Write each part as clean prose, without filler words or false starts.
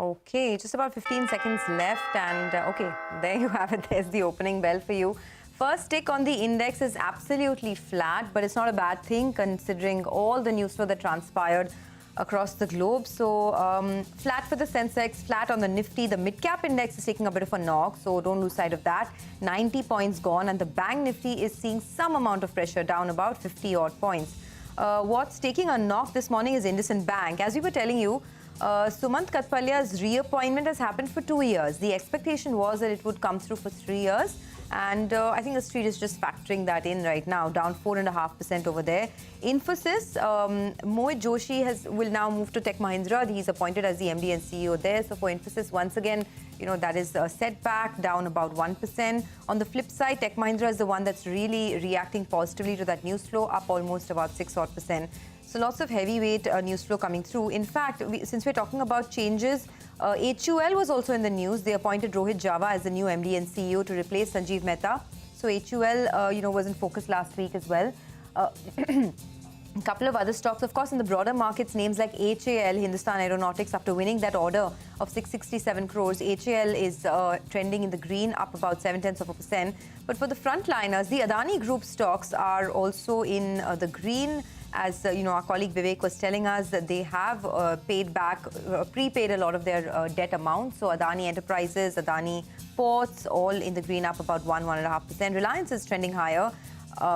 Okay, just about 15 seconds left and okay, there you have it. There's the opening bell for you. First tick on the index is absolutely flat, but it's not a bad thing considering all the news flow that transpired across the globe. So flat for the Sensex, flat on the Nifty. The mid-cap index is taking a bit of a knock, so don't lose sight of that. 90 points gone, and the Bank Nifty is seeing some amount of pressure, down about 50 odd points. What's taking a knock this morning is IndusInd Bank. As we were telling you, Sumant Katpalia's reappointment has happened for 2 years. The expectation was that it would come through for 3 years. And I think the street is just factoring that in right now, down 4.5% over there. Infosys, Mohit Joshi will now move to Tech Mahindra. He's appointed as the MD and CEO there. So for Infosys, once again, that is a setback, down about 1%. On the flip side, Tech Mahindra is the one that's really reacting positively to that news flow, up almost about 6%. So lots of heavyweight news flow coming through. In fact, since we're talking about changes, HUL was also in the news. They appointed Rohit Java as the new MD and CEO to replace Sanjeev Mehta. So HUL, was in focus last week as well. A couple of other stocks, of course, in the broader markets, names like HAL, Hindustan Aeronautics, after winning that order of 667 crores, HAL is trending in the green, up about 0.7%. But for the frontliners, the Adani Group stocks are also in the green. As our colleague Vivek was telling us, that they have prepaid a lot of their debt amounts. So Adani Enterprises, Adani Ports, all in the green, up about 1.5%. Reliance is trending higher,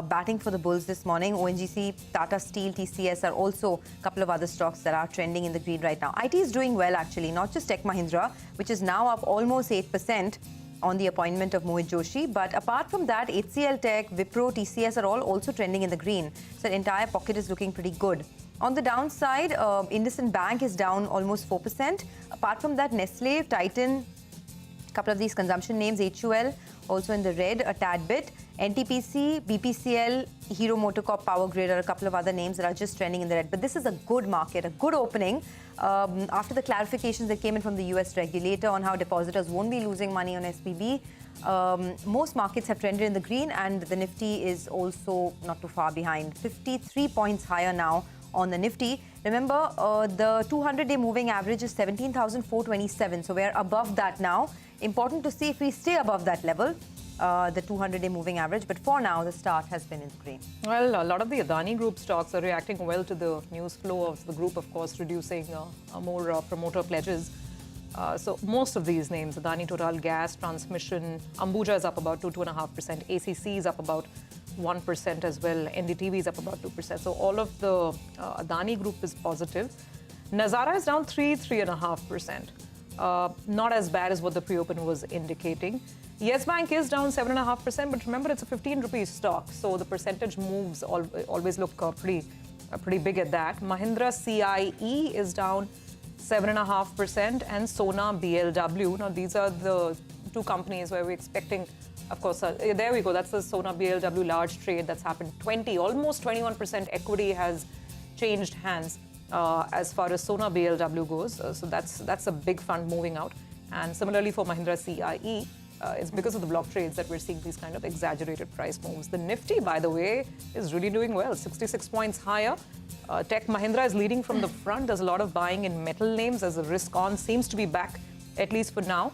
batting for the bulls this morning. ONGC, Tata Steel, TCS are also a couple of other stocks that are trending in the green right now. IT is doing well, actually, not just Tech Mahindra, which is now up almost 8%. On the appointment of Mohit Joshi. But apart from that, HCL Tech, Wipro, TCS are all also trending in the green. So the entire pocket is looking pretty good. On the downside, IndusInd Bank is down almost 4%. Apart from that, Nestle, Titan, a couple of these consumption names, HUL, also in the red a tad bit. NTPC, BPCL, Hero Motocorp, Power Grid are a couple of other names that are just trending in the red. But this is a good market, a good opening. After the clarifications that came in from the US regulator on how depositors won't be losing money on SPB, most markets have trended in the green, and the Nifty is also not too far behind. 53 points higher now on the Nifty. Remember, the 200-day moving average is 17,427. So we're above that now. Important to see if we stay above that level. The 200-day moving average. But for now, the start has been in the green. Well, a lot of the Adani Group stocks are reacting well to the news flow of the group, of course, reducing more promoter pledges. So most of these names, Adani Total Gas, Transmission, Ambuja is up about 2.5%, ACC is up about 1% as well, NDTV is up about 2%. So all of the Adani Group is positive. Nazara is down 3.5%. Not as bad as what the pre-open was indicating. Yes Bank is down 7.5%, but remember it's a 15 rupees stock, so the percentage moves always look pretty big at that. Mahindra CIE is down 7.5%, and Sona BLW. Now these are the two companies where we're expecting, of course, there we go. That's the Sona BLW large trade that's happened. Almost 21% equity has changed hands as far as Sona BLW goes. So that's a big fund moving out. And similarly for Mahindra CIE. It's because of the block trades that we're seeing these kind of exaggerated price moves. The Nifty, by the way, is really doing well, 66 points higher. Tech Mahindra is leading from the front. There's a lot of buying in metal names as the risk on seems to be back, at least for now.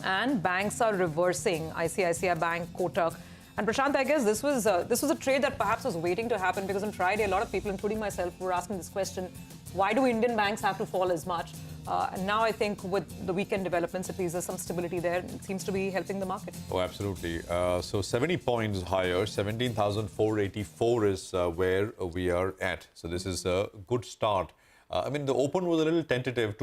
And banks are reversing, ICICI Bank, Kotak. And Prashant, I guess this was a trade that perhaps was waiting to happen, because on Friday, a lot of people, including myself, were asking this question: why do Indian banks have to fall as much? And now I think with the weekend developments, at least there's some stability there. It seems to be helping the market. Oh, absolutely. So 70 points higher, 17,484 is where we are at. So this is a good start. I mean, the open was a little tentative,